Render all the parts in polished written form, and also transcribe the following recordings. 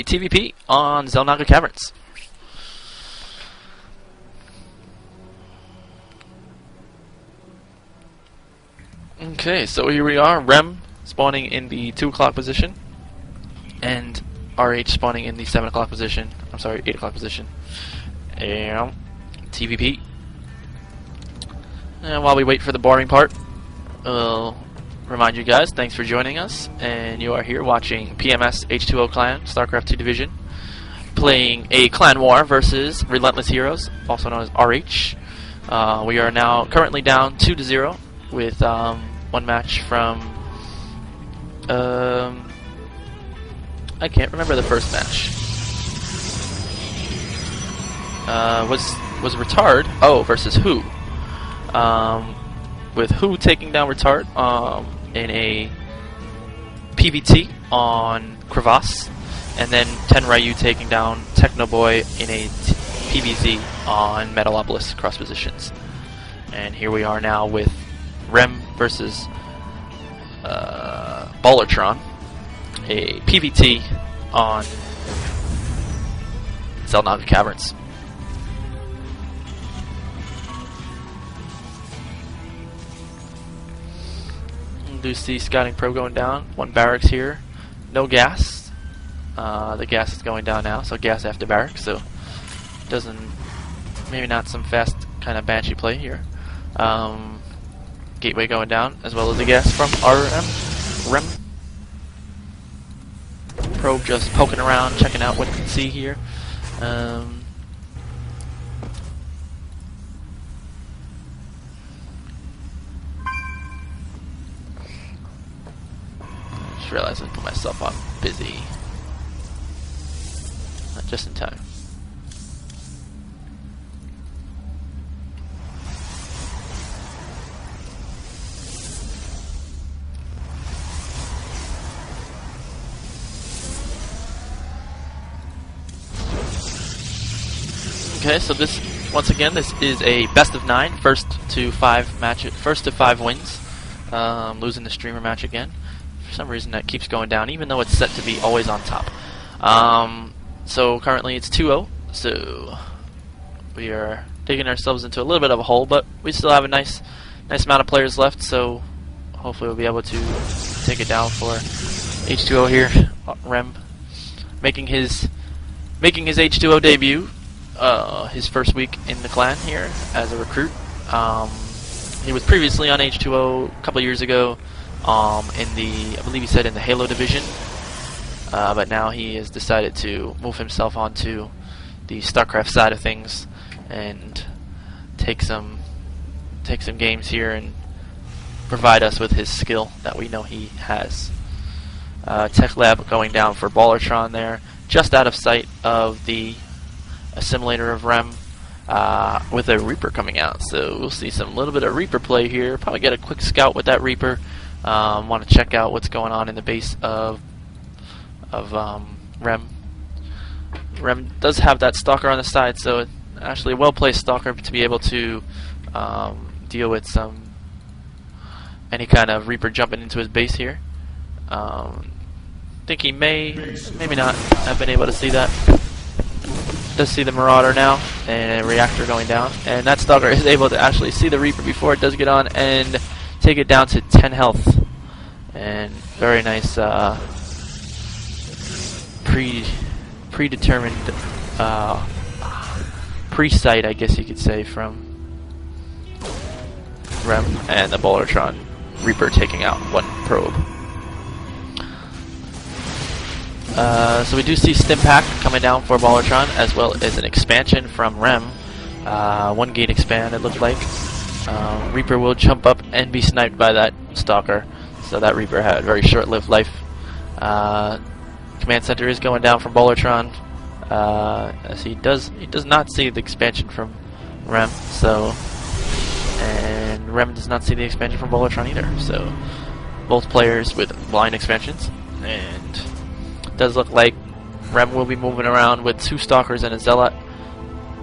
a TVP on Xel'Naga Caverns. Okay, so here we are, REM spawning in the 2 o'clock position, and RH spawning in the 7 o'clock position. I'm sorry, 8 o'clock position. And TVP. And while we wait for the boring part, I'll remind you guys, thanks for joining us, and you are here watching PMS H2O Clan, Starcraft 2 Division, playing a clan war versus Relentless Heroes, also known as RH. We are now currently down 2-0 with one match from I can't remember the first match. Was Retard versus Who? With Who taking down Retard in a PVT on Crevasse, and then Ten Ryu taking down Technoboy in a PVZ on Metalopolis cross positions. And here we are now with REM versus BALLERTRON, a PVT on Xel'Naga Caverns. Do see scouting probe going down. One barracks here. No gas. The gas is going down now, so gas after barracks. So maybe not some fast kind of banshee play here. Gateway going down, as well as the gas from REM. Probe just poking around, checking out what it can see here. Just realized I put myself on busy. Not just in time. Okay, so once again, this is a best of 9, first to 5 wins. Losing the streamer match again. For some reason that keeps going down, even though it's set to be always on top. So currently it's 2-0, so we are digging ourselves into a little bit of a hole, but we still have a nice amount of players left, so hopefully we'll be able to take it down for H2O here. REM making his H2O debut. His first week in the clan here as a recruit. He was previously on H2O a couple years ago in the, I believe he said in the Halo division, but now he has decided to move himself onto the Starcraft side of things and take some games here and provide us with his skill that we know he has. Tech Lab going down for BALLERTRON there, just out of sight of the assimilator of REM, with a Reaper coming out, so we'll see some little bit of Reaper play here. Probably get a quick scout with that Reaper. Want to check out what's going on in the base of REM. REM does have that Stalker on the side, so it's actually a well-placed Stalker to be able to deal with any kind of Reaper jumping into his base here. Think he maybe not have been able to see that. Does see the Marauder now, and a Reactor going down, and that Stalker is able to actually see the Reaper before it does get on and take it down to 10 health. And very nice predetermined pre-sight, I guess you could say, from REM, and the BALLERTRON Reaper taking out one probe. So we do see Stimpack coming down for BALLERTRON, as well as an expansion from REM. 1 gate expand, it looked like. Reaper will jump up and be sniped by that Stalker, so that Reaper had a very short-lived life. Command center is going down from BALLERTRON, as he does not see the expansion from REM, and REM does not see the expansion from BALLERTRON either. So both players with blind expansions, and does look like REM will be moving around with 2 Stalkers and a Zealot.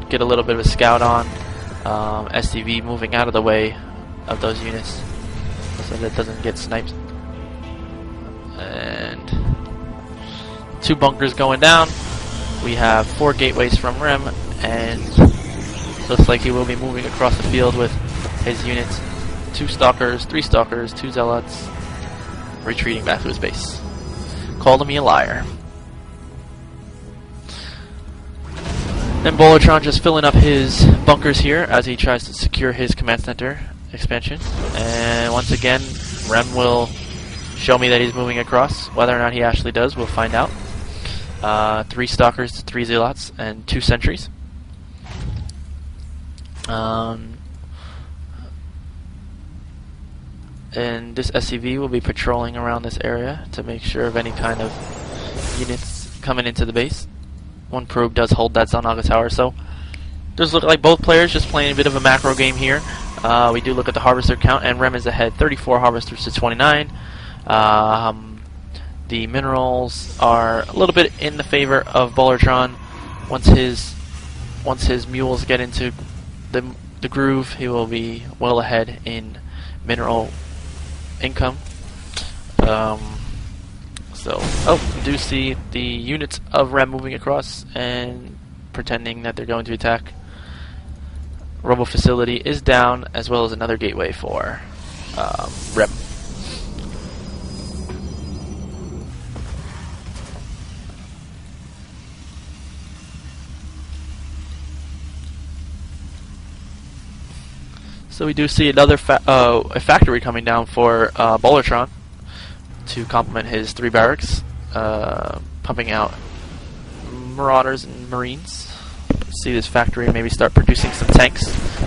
Get a little bit of a scout on. SCV moving out of the way of those units so that it doesn't get sniped. And 2 bunkers going down. We have 4 gateways from REM, and looks like he will be moving across the field with his units. 2 stalkers, 3 stalkers, 2 zealots, retreating back to his base. Calling me a liar. And BALLERTRON just filling up his bunkers here as he tries to secure his command center expansion. And once again, REM will show me that he's moving across. Whether or not he actually does, we'll find out. 3 stalkers, 3 zealots, and 2 sentries. And this SCV will be patrolling around this area to make sure of any kind of units coming into the base. 1 probe does hold that Xel'Naga tower, so does look like both players just playing a bit of a macro game here. We do look at the harvester count, and REM is ahead, 34 harvesters to 29. The minerals are a little bit in the favor of BALLERTRON. Once his mules get into the groove, he will be well ahead in mineral income. We do see the units of REM moving across and pretending that they're going to attack. Robo facility is down, as well as another gateway for REM. So we do see another a factory coming down for BALLERTRON to complement his 3 barracks, pumping out Marauders and Marines. See this factory maybe start producing some tanks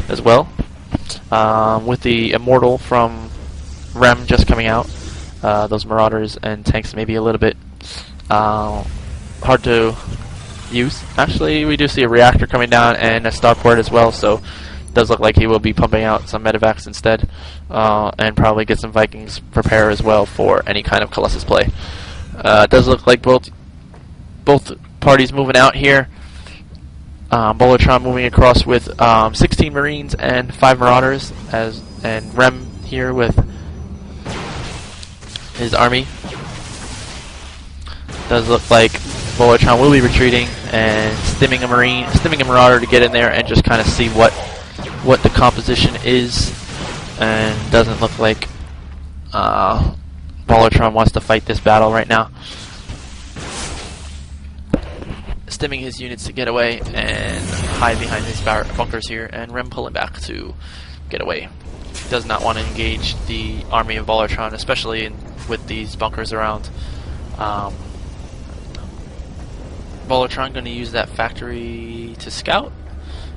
as well. With the Immortal from REM just coming out, those Marauders and tanks may be a little bit hard to use. Actually, we do see a reactor coming down and a starport as well, so does look like he will be pumping out some medevacs instead, and probably get some Vikings prepare as well for any kind of Colossus play. It does look like both parties moving out here. BALLERTRON moving across with 16 Marines and 5 Marauders, and REM here with his army. Does look like BALLERTRON will be retreating and stimming a Marauder to get in there and just kind of see what the composition is, and doesn't look like BALLERTRON wants to fight this battle right now. Stimming his units to get away and hide behind his bunkers here, and REM pulling back to get away. Does not want to engage the army of BALLERTRON, especially with these bunkers around. BALLERTRON going to use that factory to scout.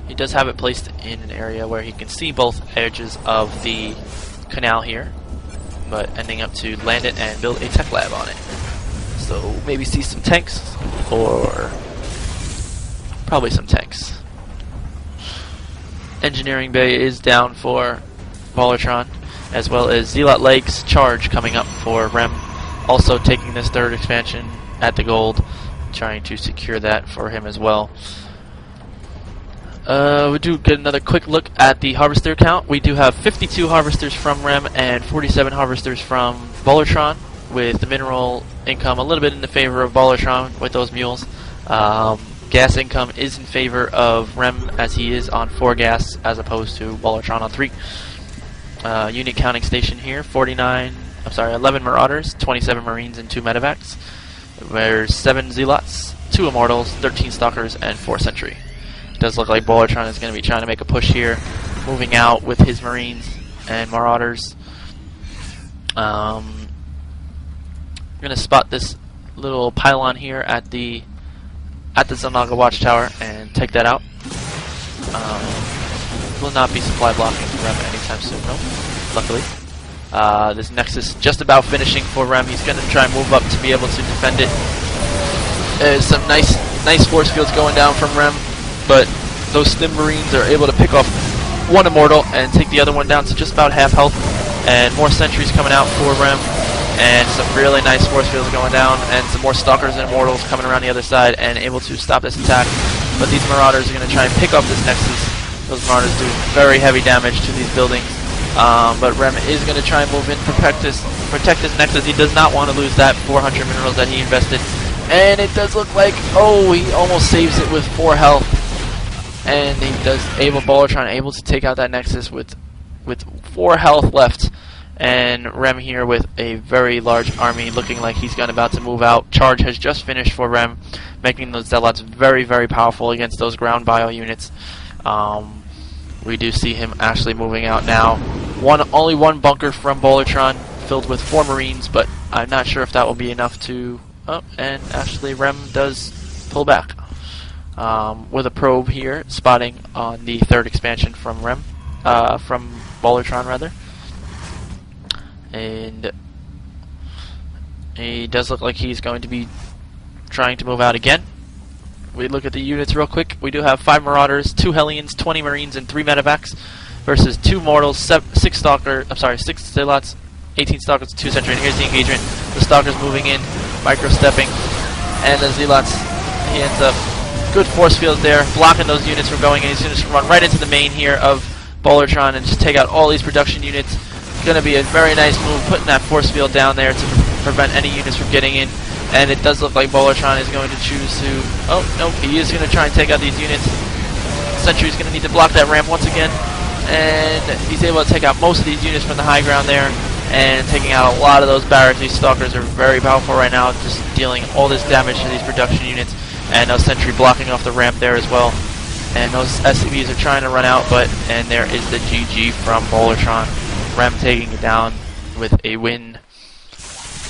He does have it placed in an area where he can see both edges of the canal here, but ending up to land it and build a tech lab on it. So maybe see some tanks, or probably some tanks. Engineering bay is down for BALLERTRON, as well as Zealot Legs Charge coming up for REM, also taking this 3rd expansion at the gold, trying to secure that for him as well. We do get another quick look at the harvester count. We do have 52 harvesters from REM and 47 harvesters from BALLERTRON, with the mineral income a little bit in the favor of BALLERTRON with those mules. Gas income is in favor of REM, as he is on 4 gas as opposed to BALLERTRON on 3. Unit counting station here, 11 Marauders, 27 Marines, and 2 medevacs. There's 7 Zealots, 2 Immortals, 13 Stalkers, and 4 Sentry. Does look like BALLERTRON is going to be trying to make a push here, moving out with his Marines and Marauders. I'm going to spot this little pylon here at the Xel'Naga watchtower and take that out. Will not be supply blocking REM anytime soon, no. Luckily. This Nexus just about finishing for REM. He's going to try and move up to be able to defend it. There's some nice force fields going down from REM, but those Stim Marines are able to pick off 1 Immortal and take the other one down to just about half health, and more Sentries coming out for REM, and some really nice force fields going down, and some more Stalkers and Immortals coming around the other side and able to stop this attack. But these Marauders are going to try and pick up this Nexus. Those Marauders do very heavy damage to these buildings, but REM is going to try and move in, protect this Nexus. He does not want to lose that 400 minerals that he invested And it does look like, oh, he almost saves it with 4 health. And he does BALLERTRON able to take out that Nexus with 4 health left. And Rem here with a very large army, looking like he's about to move out. Charge has just finished for Rem, making those Zealots very, very powerful against those ground bio units. We do see him actually moving out now. Only one bunker from BALLERTRON, filled with 4 Marines, but I'm not sure if that will be enough to... Oh, and actually Rem does pull back. With a probe here, spotting on the 3rd expansion from from BALLERTRON rather. And he does look like he's going to be trying to move out again. We look at the units real quick. We do have 5 Marauders, 2 Hellions, 20 Marines, and 3 Medevacs versus 2 Mortals, 6 Zealots, 18 Stalkers, 2 Sentry. And here's the engagement. The Stalkers moving in, micro-stepping, and the Zealots, he ends up good force fields there, blocking those units from going in. He's going to run right into the main here of BALLERTRON and just take out all these production units. Going to be a very nice move, putting that force field down there to prevent any units from getting in. And it does look like BALLERTRON is going to choose to... Oh, no, he is going to try and take out these units. Sentry's going to need to block that ramp once again. And he's able to take out most of these units from the high ground there. And taking out a lot of those barracks. These Stalkers are very powerful right now, just dealing all this damage to these production units. And those Sentry blocking off the ramp there as well. And those SCVs are trying to run out, and there is the GG from BALLERTRON. Rem taking it down with a win.